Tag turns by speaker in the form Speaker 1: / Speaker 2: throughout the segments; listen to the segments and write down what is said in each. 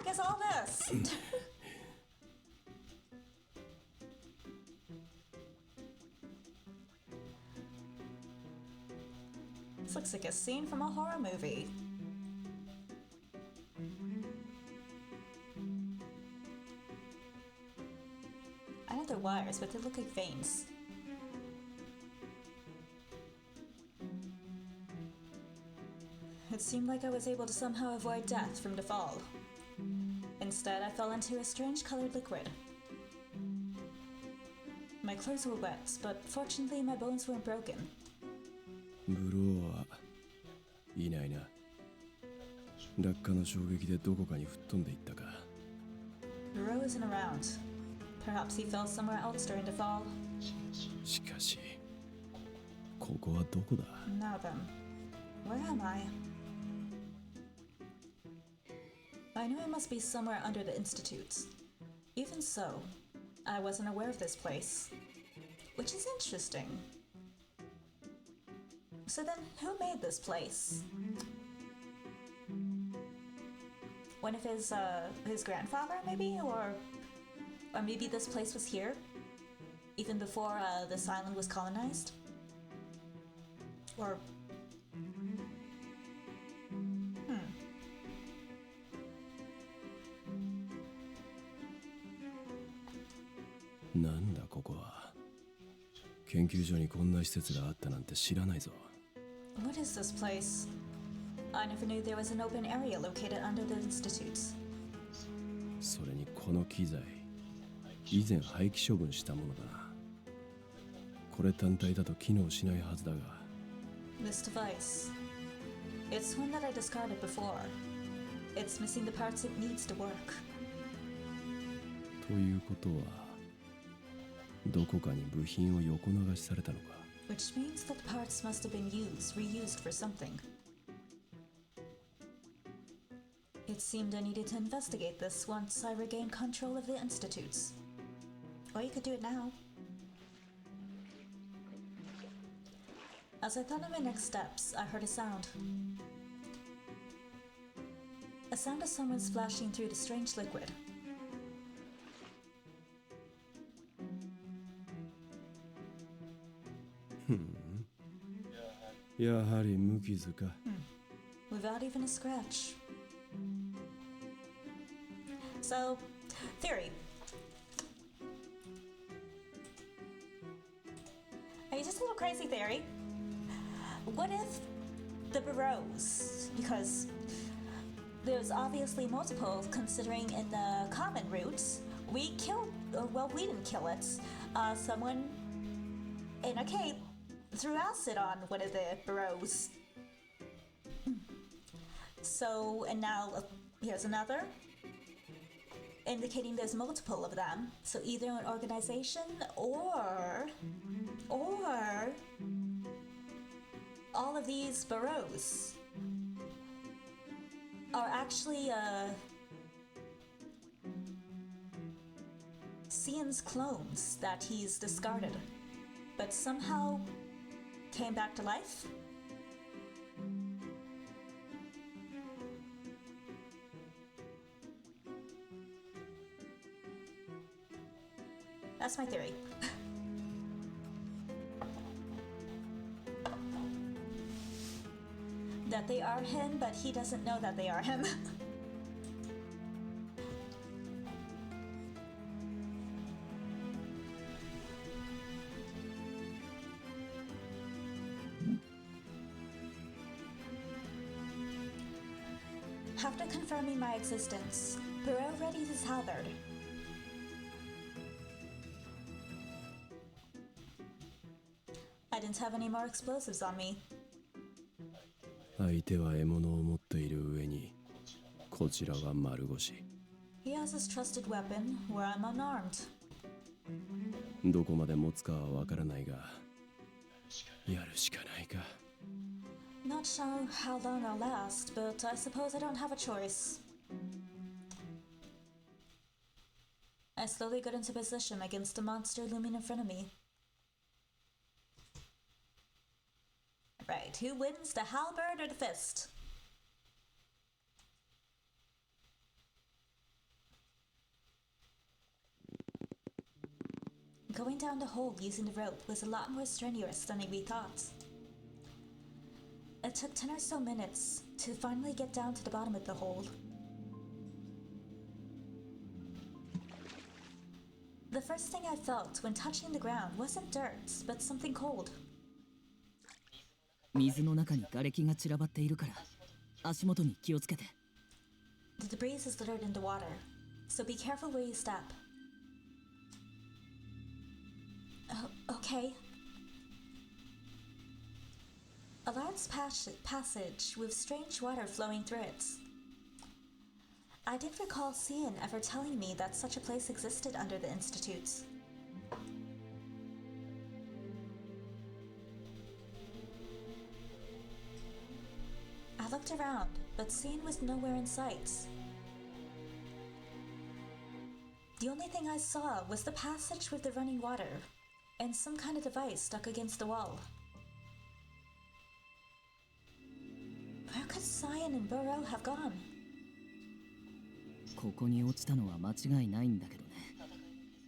Speaker 1: is all this? This looks like a scene from a horror movie. I know they're wires, but they look like veins. It seemed like I was able to somehow avoid death from the fall. Instead, I fell into a strange colored liquid. My clothes were wet, but fortunately my bones weren't broken.
Speaker 2: Bourreau はいないな。落下の衝撃でどこかに吹っ飛んでいったか。
Speaker 1: Bourreau isn't around. Perhaps he fell somewhere else during the fall.
Speaker 2: しかし、ここはどこだ?
Speaker 1: Now then, where am I? I knew it must be somewhere under the institutes. Even so, I wasn't aware of this place, which is interesting. So then, who made this place? One of his grandfather, maybe? Or maybe this place was here, even before this island was colonized? Or...
Speaker 2: なんだここは。研究所にこんな施設があったなんて知らないぞ。
Speaker 1: What is this place? I never knew there was an open area located under the institutes.
Speaker 2: それにこの機材、以前廃棄処分したものだな。これ単体だと機能しないはずだが。
Speaker 1: This device. It's one that I discarded before. It's missing the parts it needs to work.
Speaker 2: ということは、どこかに部品を横流しされたのか。
Speaker 1: Which means that parts must have been reused for something. It seemed I needed to investigate this once I regained control of the institutes. Or you could do it now. As I thought of my next steps, I heard a sound. A sound of someone splashing through the strange liquid.
Speaker 2: やはり無傷か。
Speaker 1: Without even a scratch. So, theory. Hey, just a little crazy theory. What if the Bourreaus, because there's obviously multiple considering in the common routes, we didn't kill it. Someone in a cape threw acid on one of the Bourreaus. So, and now here's another, indicating there's multiple of them. So either an organization or all of these Bourreaus are actually Sciens clones that he's discarded, but somehow came back to life? That's my theory. That they are him, but he doesn't know that they are him. After confirming my existence, Bourreau readies his halberd. I didn't have any more explosives on me.
Speaker 2: 相手は獲物を持っている上に、こちらは丸腰。
Speaker 1: He has his trusted weapon, where I'm unarmed.
Speaker 2: どこまで持つかはわからないが、やるしかないか。
Speaker 1: Not sure how long I'll last, but I suppose I don't have a choice. I slowly got into position against the monster looming in front of me. Right, who wins, the halberd or the fist? going down the hole using the rope was a lot more strenuous than we thought. It took 10 or so minutes to finally get down to the bottom of the hole. The first thing I felt when touching the ground wasn't dirt, but something cold.
Speaker 3: 水の中に瓦礫が散らばっているから足元に気をつけて。
Speaker 1: The debris is littered in the water, so be careful where you step. Okay. A large passage with strange water flowing through it. I didn't recall Sciens ever telling me that such a place existed under the Institute. I looked around, but Sciens was nowhere in sight. The only thing I saw was the passage with the running water, and some kind of device stuck against the wall. Where could Sciens and Bourreau have gone?
Speaker 3: ここに落ちたのは間違いないんだけどね。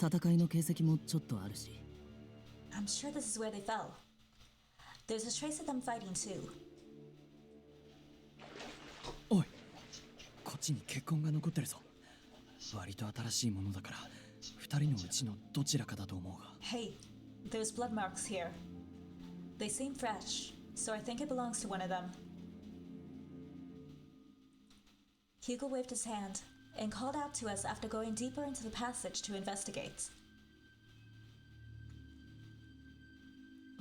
Speaker 3: 戦いの形跡もちょっとあるし。
Speaker 1: I'm sure this is where they fell. There's a trace of them fighting too.
Speaker 4: おい、こっちに血痕が残ってるぞ。割と新しいものだから、二人のうちのどちらかだと思うが。
Speaker 1: Hey, there's blood marks here. They seem fresh, so I think it belongs to one of them. Hugo waved his hand and called out to us after going deeper into the passage to investigate.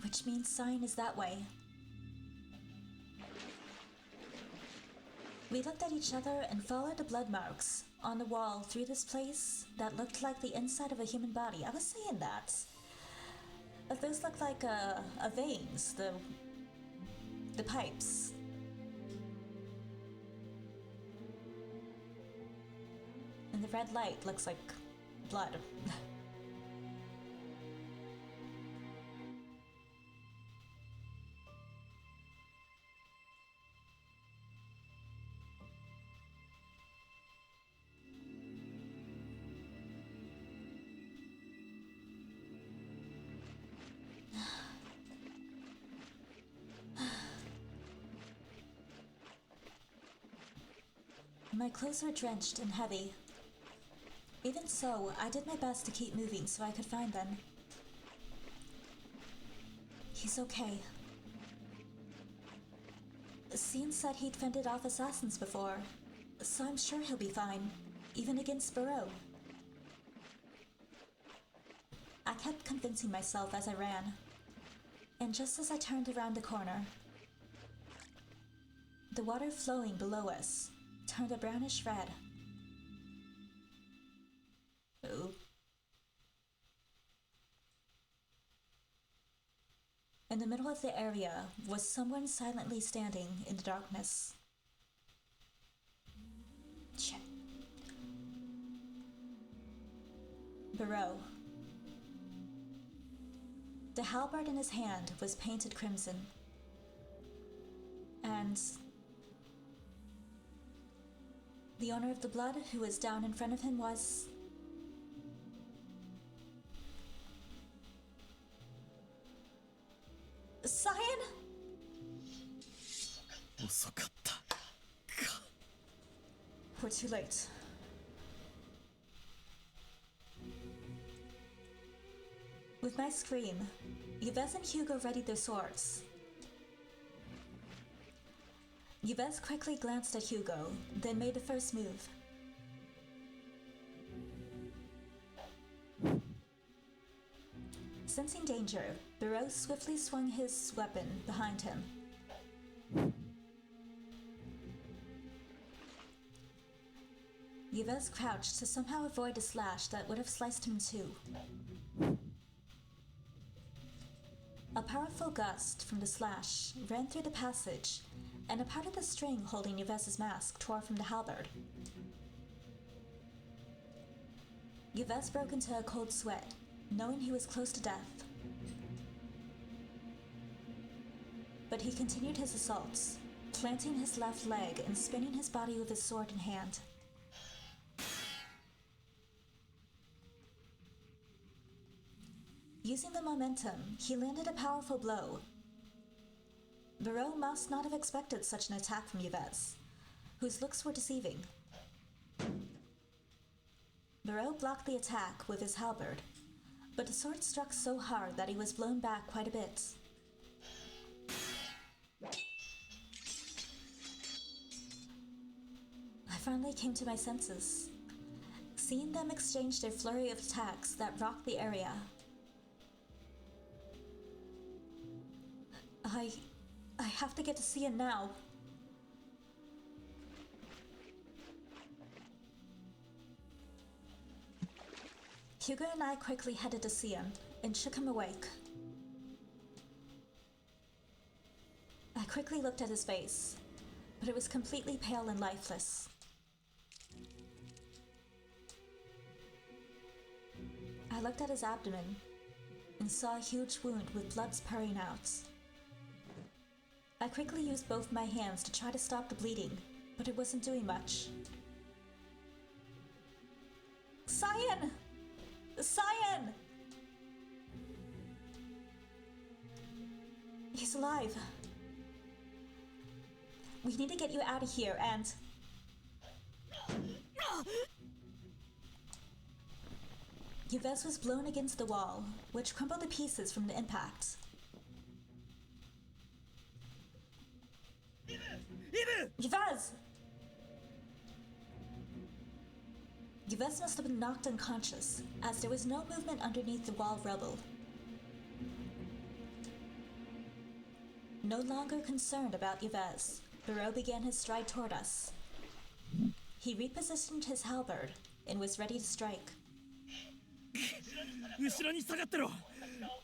Speaker 1: Which means Sciens is that way. We looked at each other and followed the blood marks on the wall through this place that looked like the inside of a human body. I was saying that. Those look like veins, the pipes. And the red light looks like blood. My clothes were drenched and heavy. Even so, I did my best to keep moving so I could find them. He's okay. Sciens said he'd fended off assassins before, so I'm sure he'll be fine, even against Bourreau. I kept convincing myself as I ran, and just as I turned around the corner, the water flowing below us turned a brownish red. Ooh. In the middle of the area was someone silently standing in the darkness. Shit. Bourreau. The halberd in his hand was painted crimson. And the owner of the blood, who was down in front of him, was... Sciens?
Speaker 4: 遅かったか。
Speaker 1: We're too late. With my scream, Yves and Hugo readied their swords. Yves quickly glanced at Hugo, then made the first move. Sensing danger, Bourreau swiftly swung his weapon behind him. Yves crouched to somehow avoid a slash that would have sliced him in two. A powerful gust from the slash ran through the passage, and a part of the string holding Yves' mask tore from the halberd. Yves broke into a cold sweat, knowing he was close to death. But he continued his assaults, planting his left leg and spinning his body with his sword in hand. Using the momentum, he landed a powerful blow. Bourreau must not have expected such an attack from Yves, whose looks were deceiving. Bourreau blocked the attack with his halberd, but the sword struck so hard that he was blown back quite a bit. I finally came to my senses, seeing them exchange their flurry of attacks that rocked the area. I have to get to Sciens now. Hugo and I quickly headed to Sciens and shook him awake. I quickly looked at his face, but it was completely pale and lifeless. I looked at his abdomen and saw a huge wound with blood spurting out. I quickly used both my hands to try to stop the bleeding, but it wasn't doing much. Sciens! Sciens! He's alive. We need to get you out of here and... Yves was blown against the wall, which crumbled to pieces from the impact. Yves! Yves must have been knocked unconscious, as there was no movement underneath the wall rubble. No longer concerned about Yves, Bourreau began his stride toward us. He repositioned his halberd and was ready to strike.
Speaker 4: 後ろに下がってろ。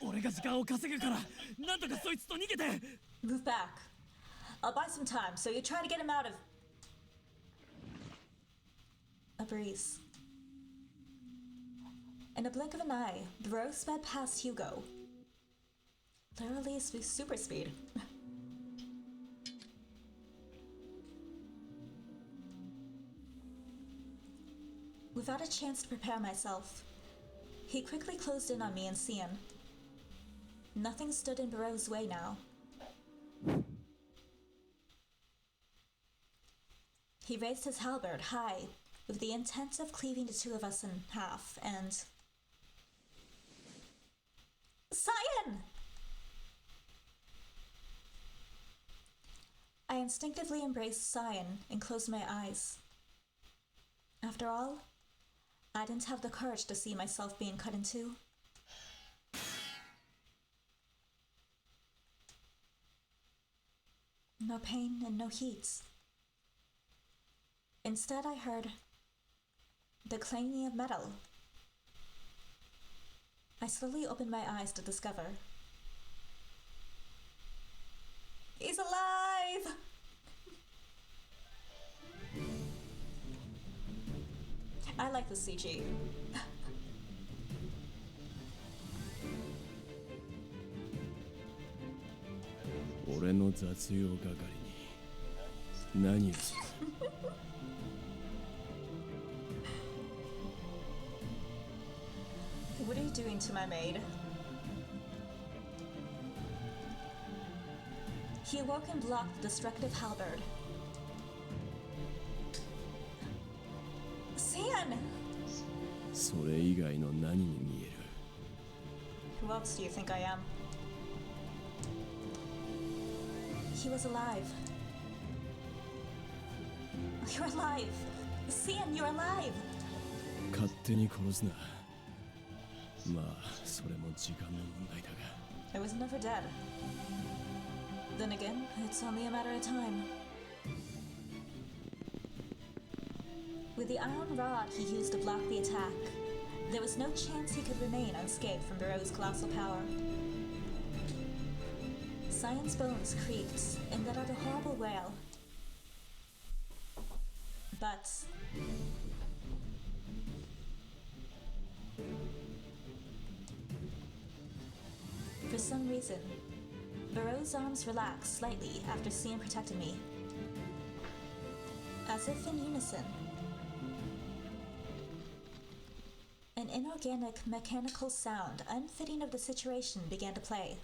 Speaker 4: 俺が時間を稼ぐから、なんとかそいつと逃げて。
Speaker 1: Move back. I'll buy some time, so you try to get him out of... A breeze. In a blink of an eye, Bourreau sped past Hugo. Literally super speed. Without a chance to prepare myself, he quickly closed in on me and Sciens. Nothing stood in Bourreau's way now. He raised his halberd high, with the intent of cleaving the two of us in half, and... Sciens! I instinctively embraced Sciens and closed my eyes. After all, I didn't have the courage to see myself being cut in two. No pain and no heat. Instead, I heard the clanging of metal. I slowly opened my eyes to discover he's alive! I like the CG.
Speaker 2: 俺の雑用係に何をする
Speaker 1: What are you doing to my maid? He awoke and blocked the destructive halberd. Sciens!
Speaker 2: それ以外の何に見える
Speaker 1: Who else do you think I am? He was alive. You're alive! Sciens, you're alive!
Speaker 2: 勝手に殺すなまあそれも時間の問題だが
Speaker 1: I was never dead. Then again, it's only a matter of time. With the iron rod he used to block the attack, there was no chance he could remain unscathed from Bourreau's colossal power. Sciens' bones creaked and let out a horrible wail. But... for some reason, Bourreau's arms relaxed slightly after Sciens protected me. As if in unison, an inorganic mechanical sound unfitting of the situation began to play.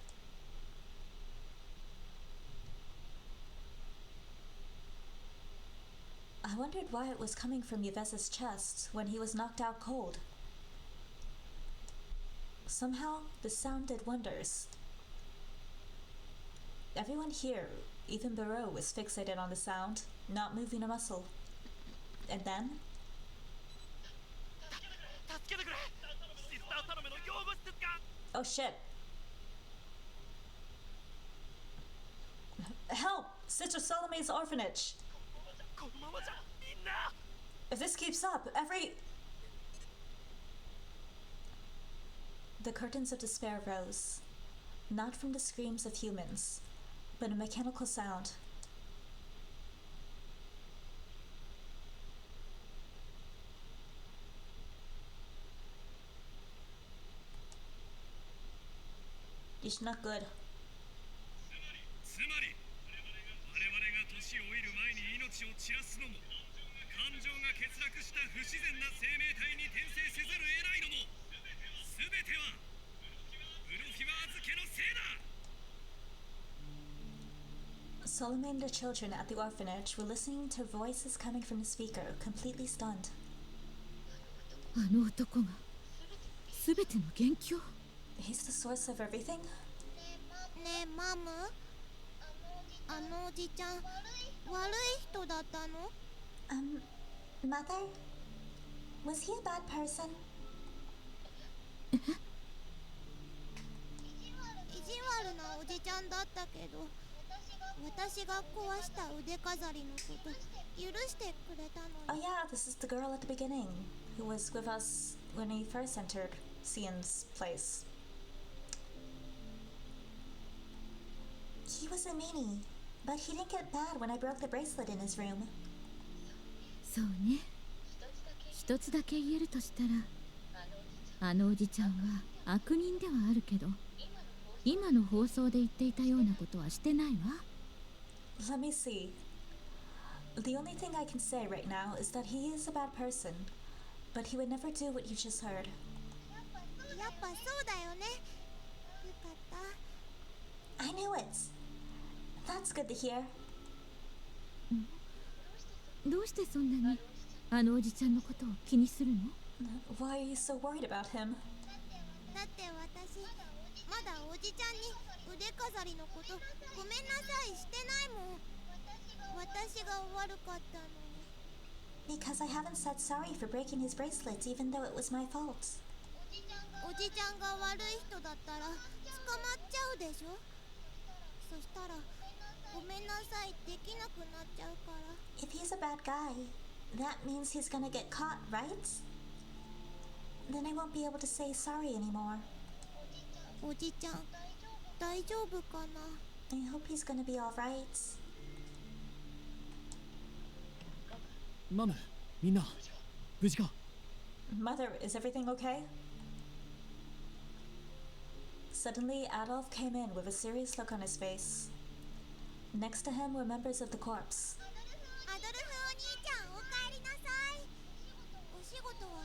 Speaker 1: I wondered why it was coming from Yves's chest when he was knocked out cold. Somehow, the sound did wonders. Everyone here, even Bourreau, was fixated on the sound, not moving a muscle. And then... Oh shit! Help! Sister Salome's orphanage! If this keeps up, The curtains of despair rose, not from the screams of humans, but a mechanical sound. It's not good.
Speaker 5: つまり我々が年老いる前に命を散らすのも感情が欠落した不自然な生命体に転生せざるを得ないのも全てはブロフィワーズ家のせいだ
Speaker 1: Salome and the children at the orphanage were listening to voices coming from the speaker, completely stunned.
Speaker 6: あの男が全ての元凶
Speaker 1: He's the source of everything?
Speaker 7: ねえマム、あのおじちゃん悪い人だったの？
Speaker 1: Mother? Was he a bad person?
Speaker 7: 意地悪なおじちゃんだったけど、私が壊した腕飾りのこと許してくれたの
Speaker 1: Oh
Speaker 7: に。
Speaker 1: yeah, this is the girl at the beginning, who was with us when we first entered Sciens' place. He was a meanie, but he didn't get mad when I broke the bracelet in his room.
Speaker 6: そうね一つだけ言えるとしたらあのおじちゃんは悪人ではあるけど今の放送で言っていたようなことはしてないわ
Speaker 1: Let me see. The only thing I can say right now is that he is a bad person, but he would never do what you just heard.
Speaker 7: やっぱそうだよね。よかった。
Speaker 1: I knew it! That's good to hear.
Speaker 6: どうしてそんなにあのおじちゃんのことを気にするの
Speaker 1: Why are you so worried about him?
Speaker 7: だって私まだおじちゃんに腕飾りのことごめんなさいしてないもん。私が悪かったのに。
Speaker 1: Because I haven't said sorry for breaking his bracelet, even though it was my fault.
Speaker 7: おじちゃんが悪い人だったら捕まっちゃうでしょ。そしたらごめんなさいできなくなっちゃうから。
Speaker 1: If he's a bad guy, that means he's gonna get caught, right? Then I won't be able to say sorry anymore.
Speaker 7: おじちゃん大丈夫かな。
Speaker 1: I hope he's gonna be alright.
Speaker 4: マム、みんな無事か？
Speaker 1: Mother, is everything okay? Suddenly, Adolf came in with a serious look on his face. Next to him were members of the corps.
Speaker 7: アドルフお兄ちゃんおかえりなさい。お仕事はもう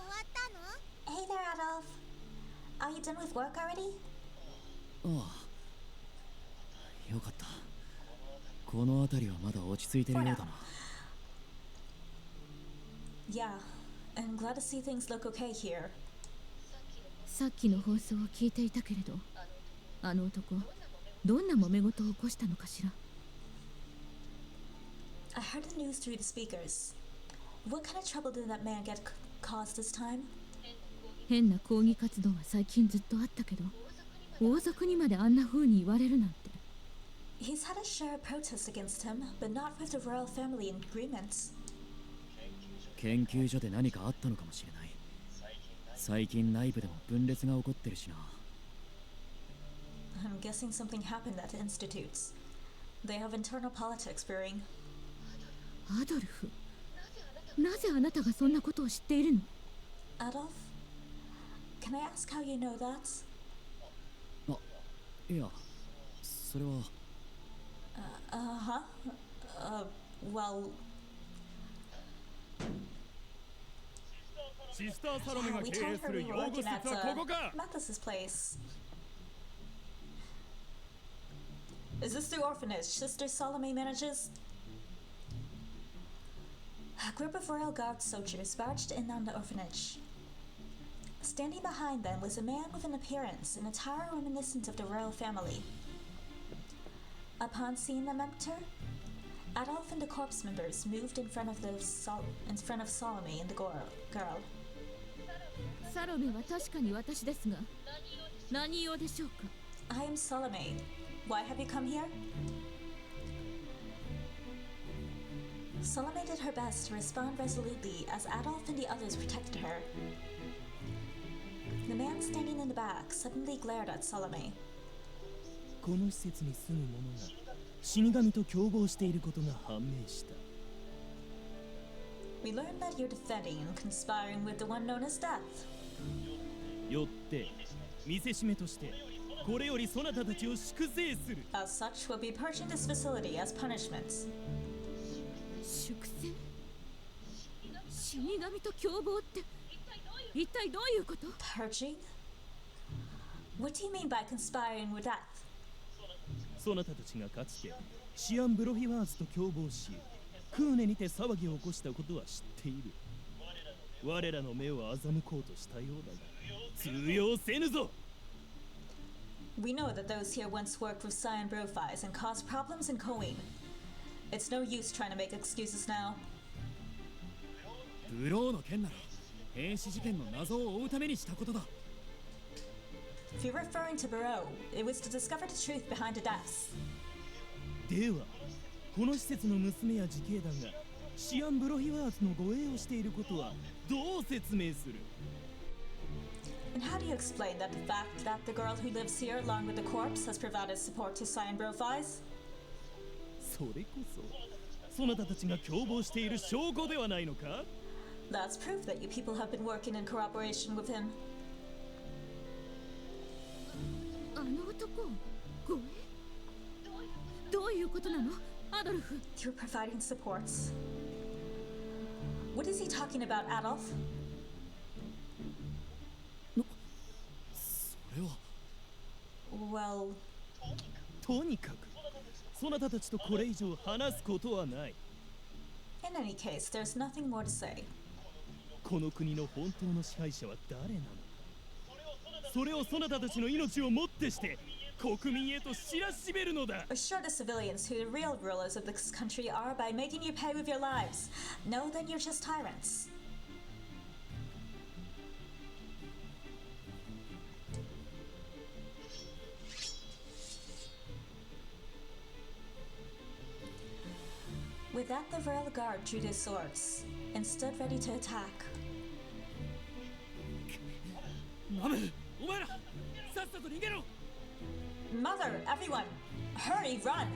Speaker 7: 終わったの？
Speaker 1: Hey there, Adolf. Are you done with work already?
Speaker 4: ああ、よかった。この辺りはまだ落ち着いてるようだな。
Speaker 1: Yeah, I'm glad to see things look okay here.
Speaker 6: さっきの放送を聞いていたけれどあの男どんな揉め事を起こしたのかしら
Speaker 1: I heard the news through the speakers. What kind of trouble did that man get caused this time?
Speaker 6: 変な抗議活動は最近ずっとあったけど王族にまであんな風に言われるなんて
Speaker 1: He's had a share of protests against him, but not with the royal family in agreement.
Speaker 4: 研究所で何かあったのかもしれない。最近内部でも分裂が起こってるしな。
Speaker 1: I'm guessing something happened at the institutes. They have internal politics brewing.
Speaker 6: アドルフなぜあなたがそんなことを知っているの
Speaker 1: Adolf? Can I ask how you know that?
Speaker 4: あ、いや、それは。
Speaker 1: Uh-huh. Well...
Speaker 5: シシスターサロメ
Speaker 1: Yeah,
Speaker 5: が
Speaker 1: we
Speaker 5: 経
Speaker 1: told
Speaker 5: 営す
Speaker 1: her
Speaker 5: る
Speaker 1: we
Speaker 5: 養
Speaker 1: were
Speaker 5: 護施
Speaker 1: working
Speaker 5: 設
Speaker 1: at
Speaker 5: はここか。
Speaker 1: Mathas's place. Is this the orphanage Sister Salome manages? A group of royal guard soldiers barged in on the orphanage. Standing behind them was a man with an appearance and attire reminiscent of the royal family. Upon seeing them enter, Adolf and the corpse members moved in front of Salome and the girl.
Speaker 6: サロメは確かに私ですが、何用でしょうか。
Speaker 1: I am Salome. Why have you come here? Salome did her best to respond resolutely as Adolf and the others protected her. The man standing in the back suddenly glared at Salome.
Speaker 8: この施設に住む者が死神と共謀していることが判明した。
Speaker 1: We learned that you're defending and conspiring with the one known as Death.
Speaker 8: よって見せしめとしてこれよりそなたたちを粛清する。
Speaker 1: As such, we'll be purging this facility as punishment.
Speaker 6: 粛清？死神と共謀って一体どういうこと？
Speaker 1: Purging? What do you mean by conspiring with Death?
Speaker 8: そなたたちがかつてシアン・ブロフィワーズと共謀しクーネにて騒ぎを起こしたことは知っている。我らの目を欺こうとしたようだが通用せぬぞ。
Speaker 1: We know that those here once worked with Sciens Brofis and caused problems in Coing. It's no use trying to make excuses now.
Speaker 4: ブローの件なら変死事件の謎を追うためにしたことだ。
Speaker 1: If you're referring to Bourreau, it was to discover the truth behind the deaths.
Speaker 8: ではこの施設の娘や自警団がシアン・ブロフィワーズの護衛をしていることはどう説明する？
Speaker 1: And how do you explain that the fact that the girl who lives here along with the corpse has provided support to Sciens Brofis?
Speaker 8: それこそそなたたちが共謀している証拠ではないのか？
Speaker 1: That's proof that you people have been working in cooperation with him.
Speaker 6: あの男を護衛？どういうことなの？アドルフ。
Speaker 1: You're providing supports. What is he talking about, Adolf?
Speaker 4: それは
Speaker 1: Well,
Speaker 8: とにかくそなたたちとこれ以上話すことはない。
Speaker 1: in any case, there's nothing more to say.
Speaker 8: この国の本当の支配者は誰なのか。それをそなたたちの命をもってして国民へと知らしめるのだ。
Speaker 1: Assure the civilians who the real rulers of this country are by making you pay with your lives. No, then you're just tyrants. With that, the royal guard drew their swords and stood ready to attack.
Speaker 4: マム、お前らさっさと逃げろ。
Speaker 1: Mother, everyone, hurry, run!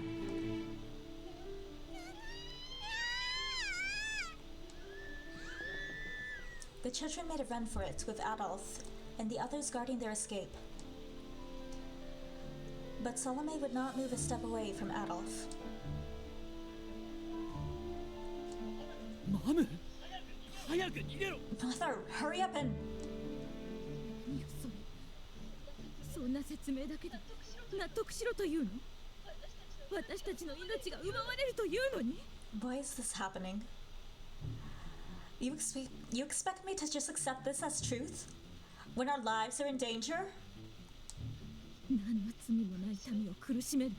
Speaker 1: The children made a run for it with Adolf and the others guarding their escape. But Salome would not move a step away from Adolf.
Speaker 4: マム、早く逃げろ。
Speaker 1: Mother, hurry up and...
Speaker 6: いやそんな説明だけで納得しろというの？私たちの命が奪われるというのに？
Speaker 1: Why is this happening? You expect me to just accept this as truth? When our lives are in danger?
Speaker 6: 何の罪もない民を苦しめる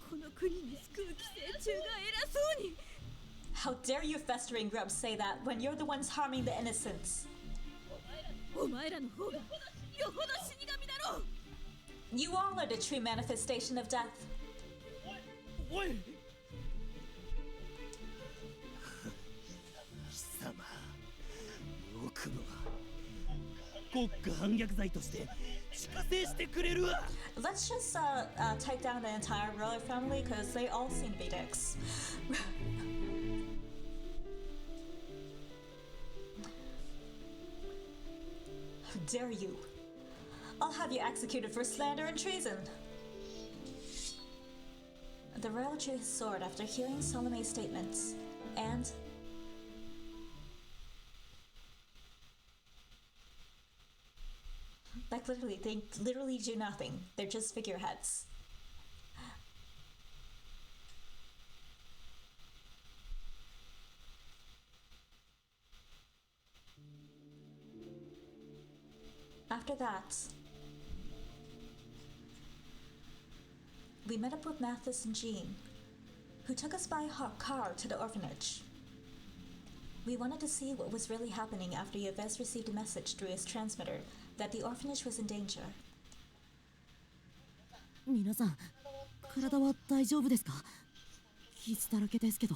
Speaker 6: この国に救う寄生虫が偉そうに。
Speaker 1: How dare you festering grubs say that when you're the ones harming the innocents?
Speaker 6: お前らの方がよほど死神だろう。
Speaker 1: You all are the true manifestation of death.
Speaker 4: おい。
Speaker 8: 貴様、よくも国家反逆罪として粛清してくれるわ。
Speaker 1: Let's just take down the entire royal family because they all seem to be dicks. How dare you? I'll have you executed for slander and treason. The royal drew his sword after hearing Salome's statements, and Like, literally, they literally do nothing. They're just figureheads. After that, we met up with Mathis and Jean, who took us by car to the orphanage. We wanted to see what was really happening after Yves received a message through his transmitter that the orphanage was in danger.
Speaker 3: 皆さん、体は大丈夫ですか？傷だらけですけど。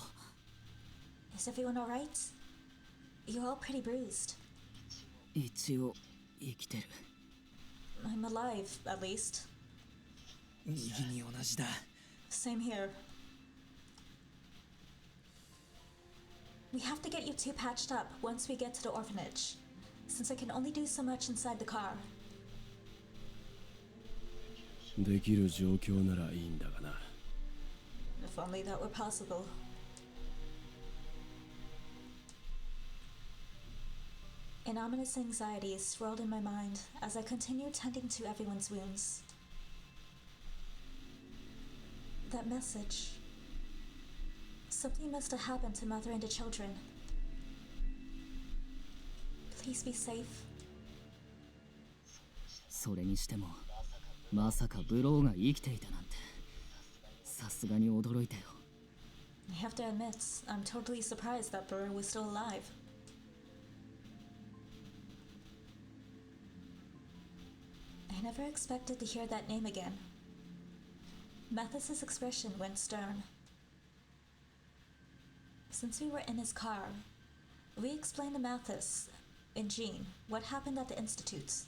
Speaker 1: Is everyone alright? You're all pretty bruised.
Speaker 3: 一応生きてる。
Speaker 1: I'm alive, at least.
Speaker 4: 右に同じだ。
Speaker 1: Same here. We have to get you two patched up once we get to the orphanage, since I can only do so much inside the car.
Speaker 2: できる状況ならいいんだがな。
Speaker 1: If only that were possible. An ominous anxiety swirled in my mind as I continued tending to everyone's wounds. That message. Something must have happened to Mother and the children. Please be safe.
Speaker 3: それにしても、まさかブローが生きていたなんて、さすがに驚いたよ。
Speaker 1: I have to admit, I'm totally surprised that Bourreau was still alive. I never expected to hear that name again. Mathis's expression went stern. Since we were in his car, we explained to Mathis and Jean what happened at the Institute.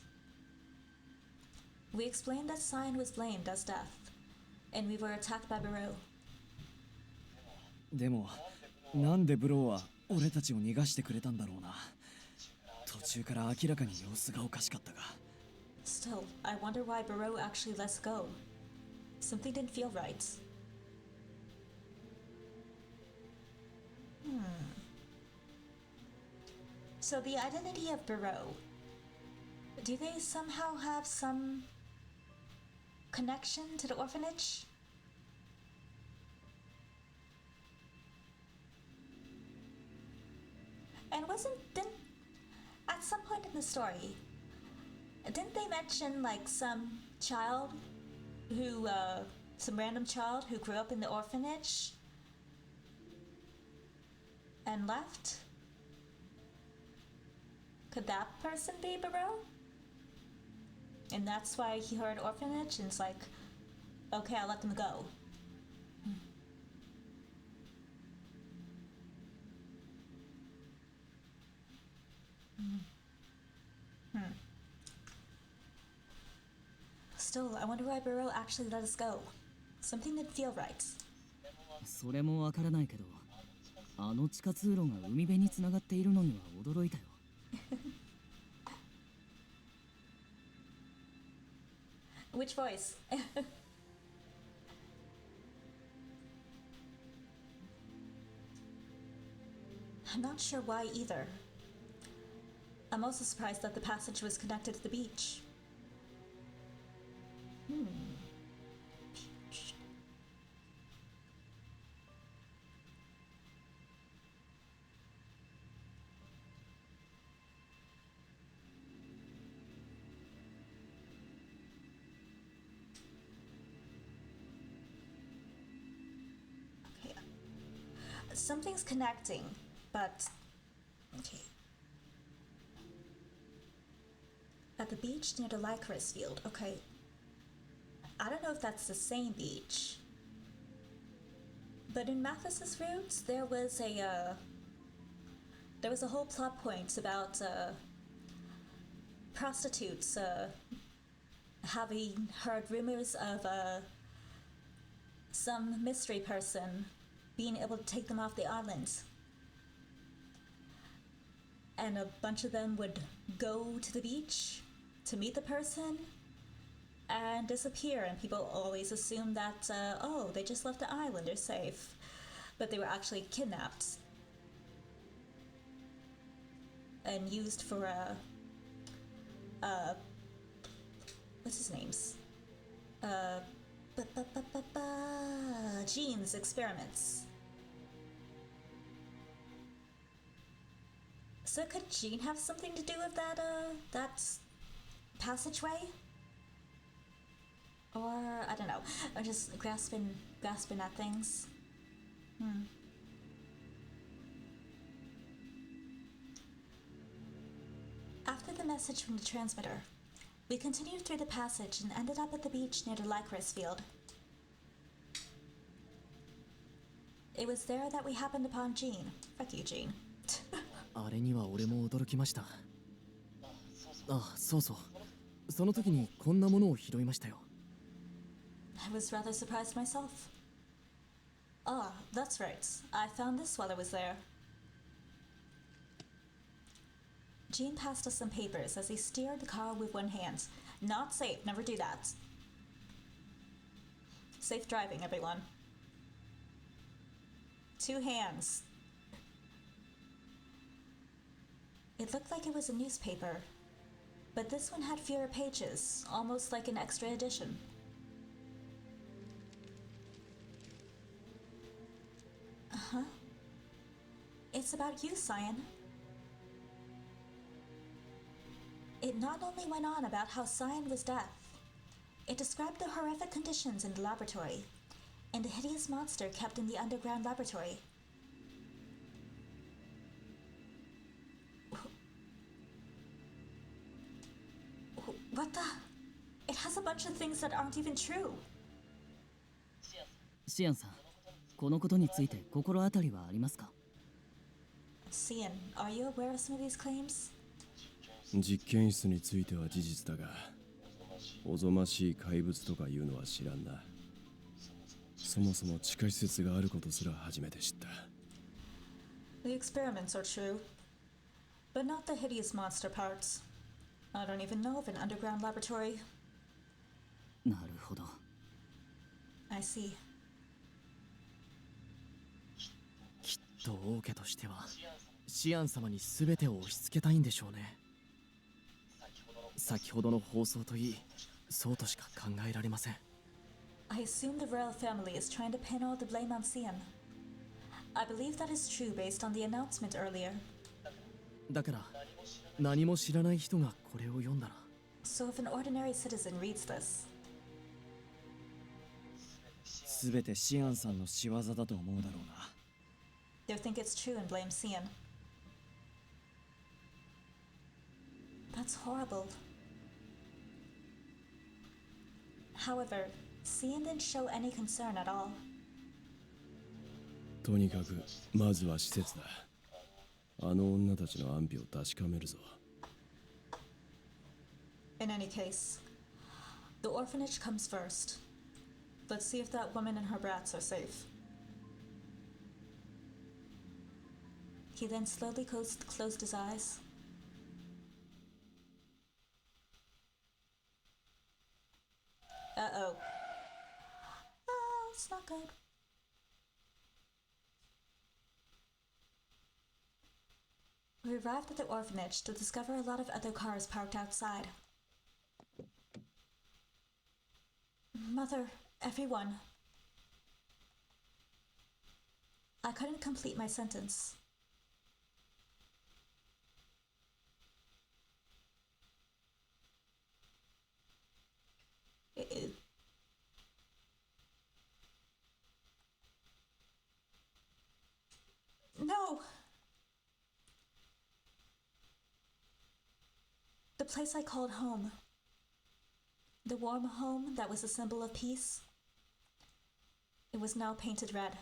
Speaker 1: We explained that Sciens was blamed as death, and we were attacked by Bourreau.
Speaker 4: でも、なんでブローは俺たちを逃がしてくれたんだろうな。途中から明らかに様子がおかしかったが。
Speaker 1: Still, I wonder why Bourreau actually let us go. Something didn't feel right. So the identity of Bourreau, do they somehow have some connection to the orphanage? And didn't, at some point in the story, didn't they mention like some child who, some random child who grew up in the orphanage and left? Could that person be Bourreau? And that's why he heard orphanage and it's like, okay, I'll let them go. Still, I wonder why Bourreau actually let us go. Something didn't feel right.
Speaker 3: それもわからないけど、あの地下通路が海辺につながっているのには驚いたよ。
Speaker 1: Which voice? I'm not sure why either. I'm also surprised that the passage was connected to the beach. Beach. Okay. Something's connecting, but okay. At the beach near the Lycoris field. Okay. I don't know if that's the same beach. But in Mathis's roots, there was a whole plot point about prostitutes having heard rumors of some mystery person being able to take them off the island. And a bunch of them would go to the beach to meet the person and disappear, and people always assume that, oh, they just left the island, they're safe. But they were actually kidnapped and used for what's his name's? Jean's experiments. So could Jean have something to do with that passageway? Or I don't know, or just grasping at things. After the message from the transmitter, we continued through the passage and ended up at the beach near the Lycris field. It was there that we happened upon Jean. Fuck you, Jean.
Speaker 4: あれには俺も驚きました。あ、そうそう。その時にこんなものを拾いましたよ。
Speaker 1: I was rather surprised myself. Ah, that's right. I found this while I was there. Jean passed us some papers as he steered the car with one hand. Not safe, never do that. Safe driving, everyone. 2 hands. It looked like it was a newspaper, but this one had fewer pages, almost like an extra edition. Uh-huh. It's about you, Sciens. It not only went on about how Sciens was deaf, it described the horrific conditions in the laboratory and the hideous monster kept in the underground laboratory. What the? It has a bunch of things that aren't even true.
Speaker 3: シアンさん、このことについて心当たりはありますか？
Speaker 1: Sciens, are you aware of some of these claims?
Speaker 2: 実験室については事実だが、おぞましい怪物とかいうのは知らんな。そもそも地下施設があることすら初めて知った。
Speaker 1: The experiments are true, but not the hideous monster parts. I don't even know of an underground laboratory.
Speaker 3: なるほど。
Speaker 1: I see.
Speaker 4: きっと王家としてはシアン様に全てを押し付けたいんでしょうね。先ほどの放送といい、そうとしか考えられません。
Speaker 1: I assume the royal family is trying to pin all the blame on Sciens. I believe that is true based on the announcement earlier.
Speaker 4: だから何も知らない人がこれを読んだら。
Speaker 1: So if an ordinary citizen reads this,
Speaker 4: 全てシアンさんの仕業だと思うだろうな。
Speaker 1: they'll think it's true and blame Sciens. That's horrible. However, Sciens didn't show any concern at all.
Speaker 2: とにかくまずは施設だ。あの女たちの安否を確かめるぞ。
Speaker 1: In any case, the orphanage comes first. Let's see if that woman and her brats are safe. He then slowly closed his eyes. Uh-oh. Oh, it's not good. We arrived at the orphanage to discover a lot of other cars parked outside. Mother, everyone. I couldn't complete my sentence. No! The place I called home. The warm home that was a symbol of peace. It was now painted red.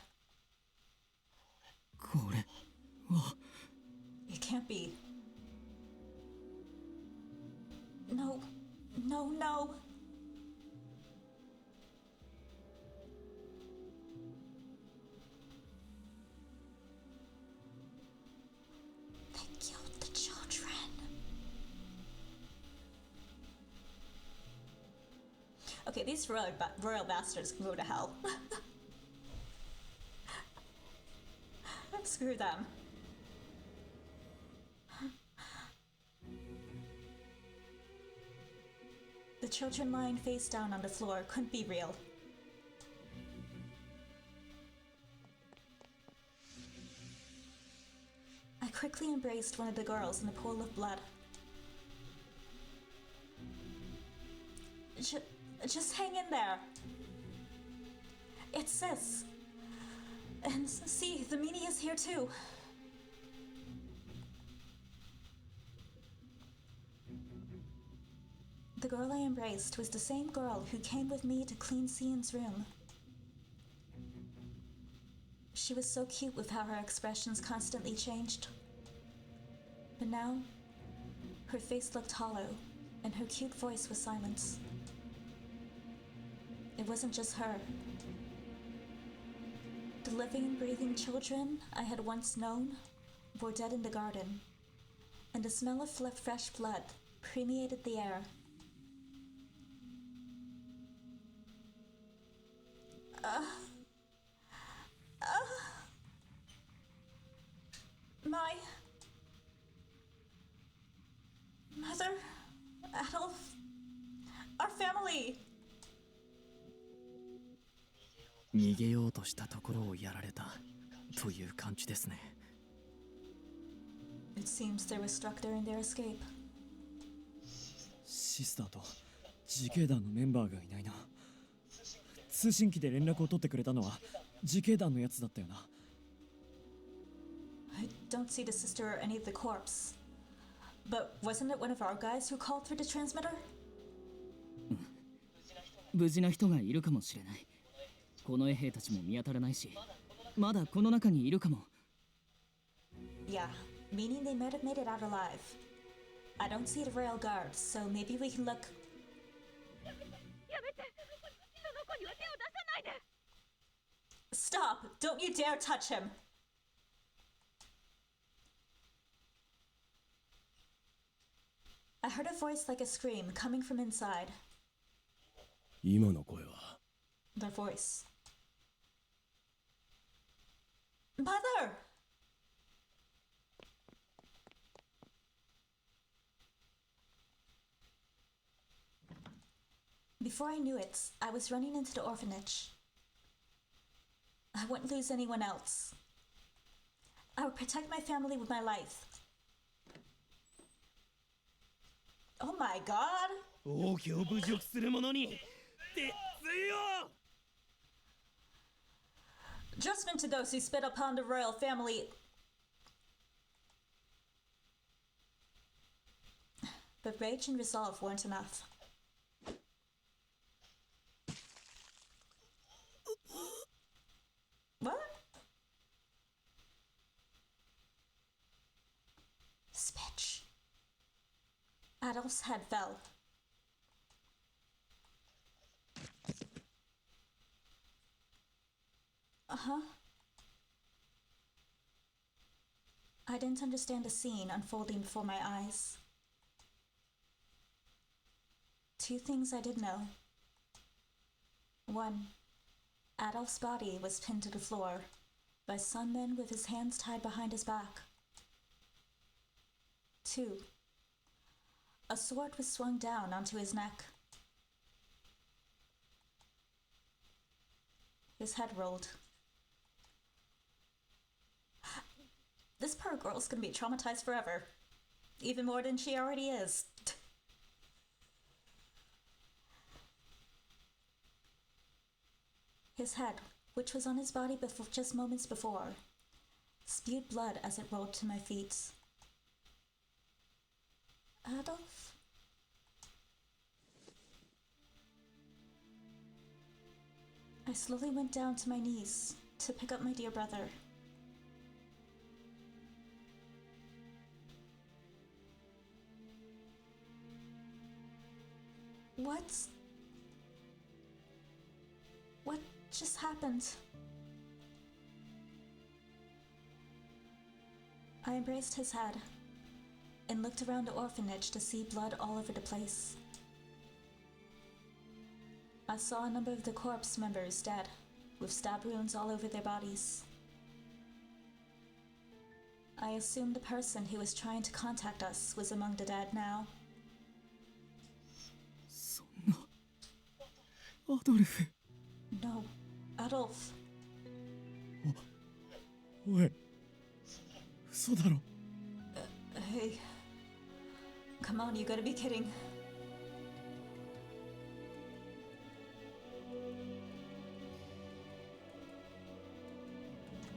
Speaker 4: これは
Speaker 1: It can't be. No, no, no. They killed the children. Okay, these royal bastards can go to hell. Screw them. The children lying face down on the floor couldn't be real. I quickly embraced one of the girls in a pool of blood. Just hang in there. It's Sis. And see, the meanie is here too. The girl I embraced was the same girl who came with me to clean Sciens' room. She was so cute with how her expressions constantly changed. But now, her face looked hollow, and her cute voice was silence. It wasn't just her. The living, breathing children I had once known were dead in the garden, and the smell of fresh blood permeated the air. My mother, Adolf, our family.
Speaker 4: 逃げようとしたところをやられたという感じですね。
Speaker 1: It seems they were struck during their escape.
Speaker 4: シスターと自警団のメンバーがいないな。通信機で連絡を取ってくれたのは自警団のやつだったよな。
Speaker 1: I don't see the sister or any of the corpse. But wasn't it one of our guys who called through the transmitter?
Speaker 3: 無事な人がいるかもしれない。この衛兵たちも見当たらないし、まだこの中にいるかも。
Speaker 1: Yeah, meaning they might have made it out alive. I don't see the rail guards, so maybe we can look. Stop! Don't you dare touch him! I heard a voice like a scream coming from inside.
Speaker 2: 今の声は
Speaker 1: Their voice. Mother! Before I knew it, I was running into the orphanage. I wouldn't lose anyone else. I would protect my family with my life. Oh my god!
Speaker 8: 王家を侮辱する者に鉄槌を
Speaker 1: Judgment to those who spit upon the royal family. But rage and resolve weren't enough. What? Spitch. Adolf's head fell. Uh-huh. I didn't understand the scene unfolding before my eyes. Two things I did know. One, Adolf's body was pinned to the floor by some men with his hands tied behind his back. Two, a sword was swung down onto his neck. His head rolled. This poor girl's gonna be traumatized forever. Even more than she already is. His head, which was on his body just moments before, spewed blood as it rolled to my feet. Adolf? I slowly went down to my knees to pick up my dear brother. What just happened? I embraced his head and looked around the orphanage to see blood all over the place. I saw a number of the corpse members dead, with stab wounds all over their bodies. I assumed the person who was trying to contact us was among the dead now.
Speaker 3: そん
Speaker 4: アドルフ。
Speaker 1: No, Adolf.
Speaker 4: おい、嘘だろ。
Speaker 1: Hey. Come on, you gotta be kidding.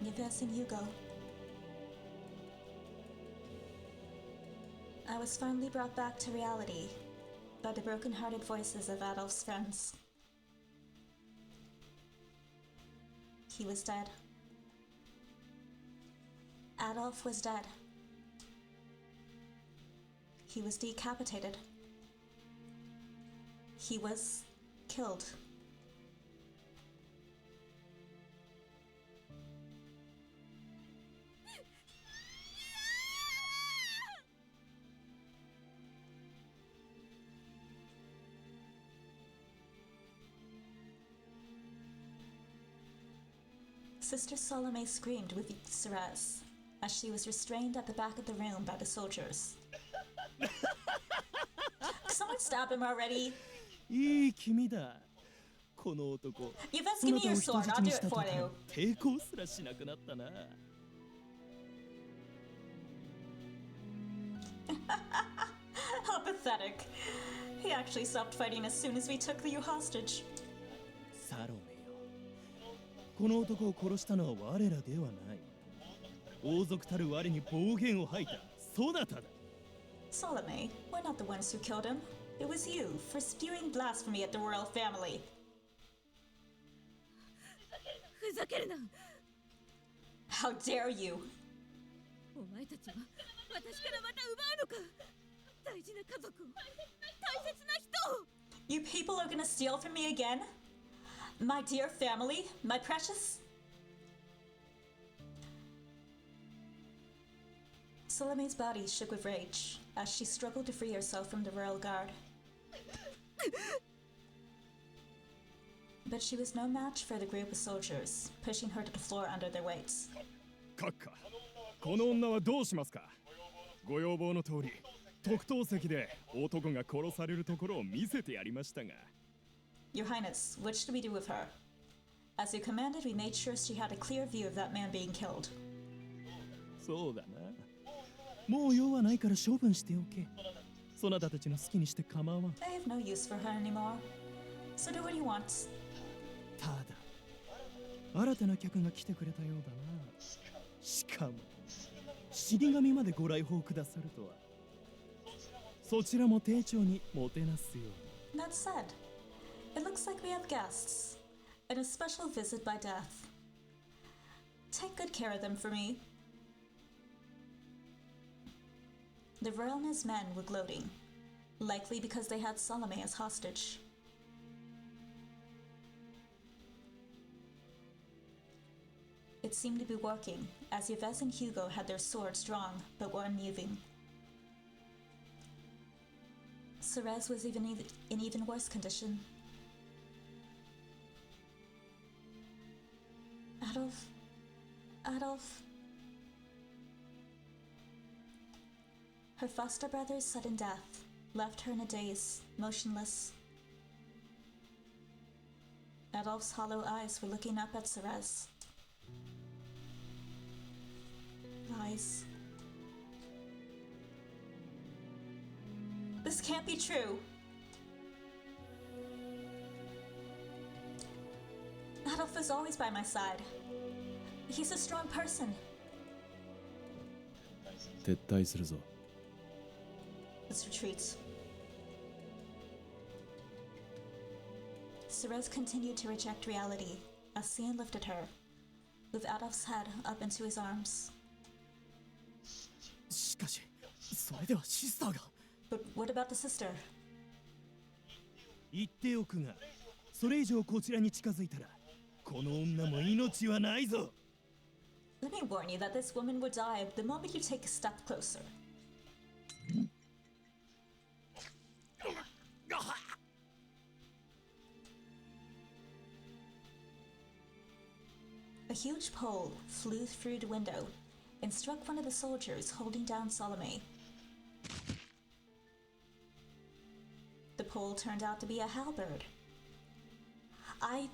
Speaker 1: Yves and Hugo. I was finally brought back to reality by the broken-hearted voices of Adolf's friends. He was dead. Adolf was dead. He was decapitated. He was killed. Sister Salome screamed with Sciens as she was restrained at the back of the room by the soldiers. Someone stab him already.
Speaker 8: いい君だ。この男。
Speaker 1: Yves, give me your sword. I'll do it for you.
Speaker 8: 抵抗すらしなくなったな。
Speaker 1: How pathetic. He actually stopped fighting as soon as we took you hostage.
Speaker 8: サロメよ。この男を殺したのは我らではない。王族たる我に暴言を吐いたそなただ。
Speaker 1: Salome, we're not the ones who killed him. It was you for spewing blasphemy at the royal family.
Speaker 6: ふざけるな。
Speaker 1: How dare you?
Speaker 6: お前たちは私からまた奪うのか。大事な家族を、大切な人を。
Speaker 1: You people are gonna steal from me again? My dear family, my precious. Salome's body shook with rage as she struggled to free herself from the royal guard. But she was no match for the group of soldiers, pushing her to the floor under their weights.
Speaker 5: 閣下、この女はどうしますか。ご要望の通り、特等席で男が殺されるところを見せてやりましたが。
Speaker 1: Your Highness, what should we do with her? As you commanded, we made sure she had a clear view of that man being killed.
Speaker 8: そうだな。もう用はないから処分しておけ。そなたたちの好きにして構わん。
Speaker 1: I have no use for her anymore. So do what you want.
Speaker 8: ただ、新たな客が来てくれたようだな。しかも、死神までご来訪くださるとは。そちらも丁重にもてなすように。
Speaker 1: That said, it looks like we have guests, and a special visit by death. Take good care of them for me. The royal and his men were gloating, likely because they had Salome as hostage. It seemed to be working, as Yves and Hugo had their swords drawn, but were unmoving. Sciens was in even worse condition. Adolf. Her foster brother's sudden death left her in a daze, motionless. Adolf's hollow eyes were looking up at Sciens. Lies. This can't be true. Adolf was always by my side. He's a strong person.
Speaker 2: 撤退するぞ。
Speaker 1: Let's retreat. Sciens continued to reject reality as Sciens lifted her, with Adolf's head up into his arms.
Speaker 4: しかし、それではシスターが。
Speaker 1: But what about the sister?
Speaker 8: 言っておくが、それ以上こちらに近づいたら、この女も命はないぞ。
Speaker 1: Let me warn you that this woman will die the moment you take a step closer. A huge pole flew through the window and struck one of the soldiers holding down Salome. The pole turned out to be a halberd. I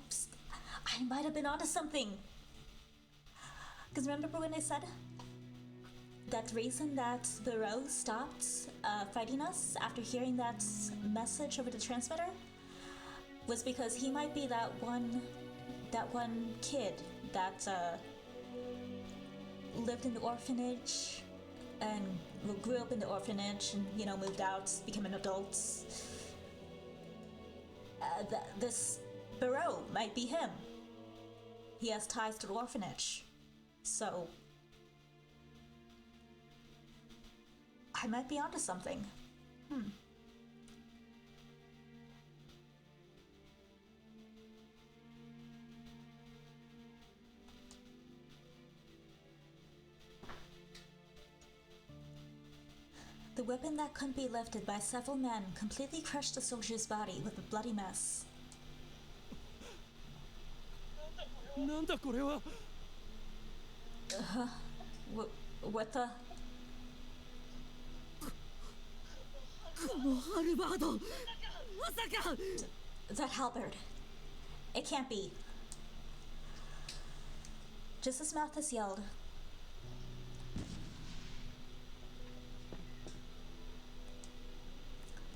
Speaker 1: might have been onto something. Because remember when I said that reason that Bourreau stopped fighting us after hearing that message over the transmitter was because he might be that one kid that lived in the orphanage and grew up in the orphanage and, you know, moved out, became an adult. This Bourreau might be him. He has ties to the orphanage. So I might be onto something. The weapon that couldn't be lifted by several men completely crushed the soldier's body with a bloody mess.
Speaker 8: なんだこれは。
Speaker 1: What the?
Speaker 3: このハルバード、まさか。
Speaker 1: That halberd. It can't be. Just as Malthus yelled,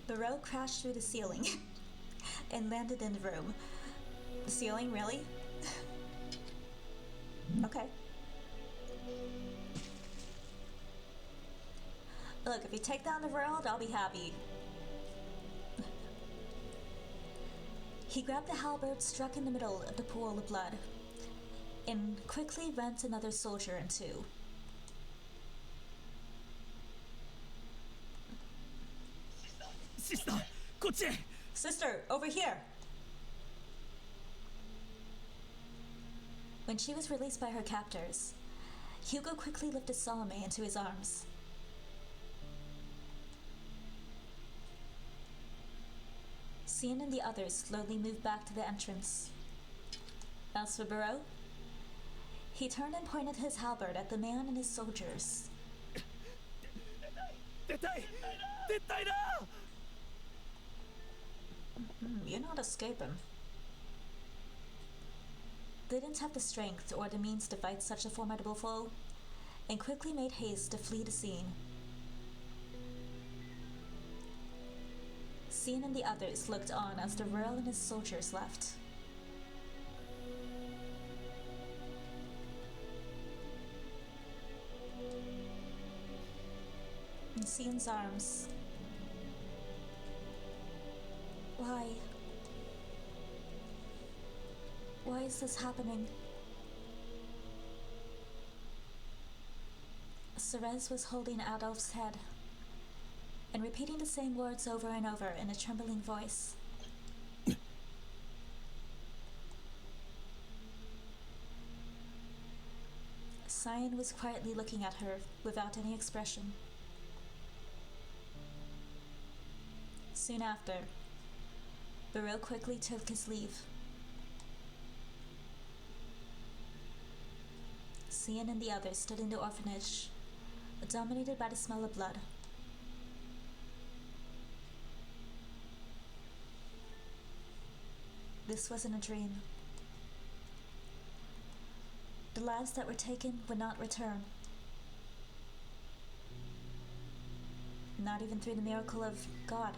Speaker 1: Bourreau crashed through the ceiling and landed in the room. The ceiling, really? Okay. Look, if you take down the world, I'll be happy. He grabbed the halberd struck in the middle of the pool of blood and quickly rent another soldier in two.
Speaker 8: Sister, こっちへ。
Speaker 1: Sister, over here! When she was released by her captors, Hugo quickly lifted Salome into his arms. Sciens and the others slowly moved back to the entrance. As for Bourreau, he turned and pointed his halberd at the man and his soldiers.
Speaker 8: 出たい絶対だ。
Speaker 1: You're not escaping. They didn't have the strength or the means to fight such a formidable foe, and quickly made haste to flee the scene. Sciens and the others looked on as the Earl and his soldiers left. In Sciens' arms. Why? Why is this happening? Cerez was holding Adolf's head and repeating the same words over and over in a trembling voice. Sciens was quietly looking at her without any expression. Soon after, Bourreau quickly took his leave. Sciens and the others stood in the orphanage, dominated by the smell of blood. This wasn't a dream. The lives that were taken would not return. Not even through the miracle of God.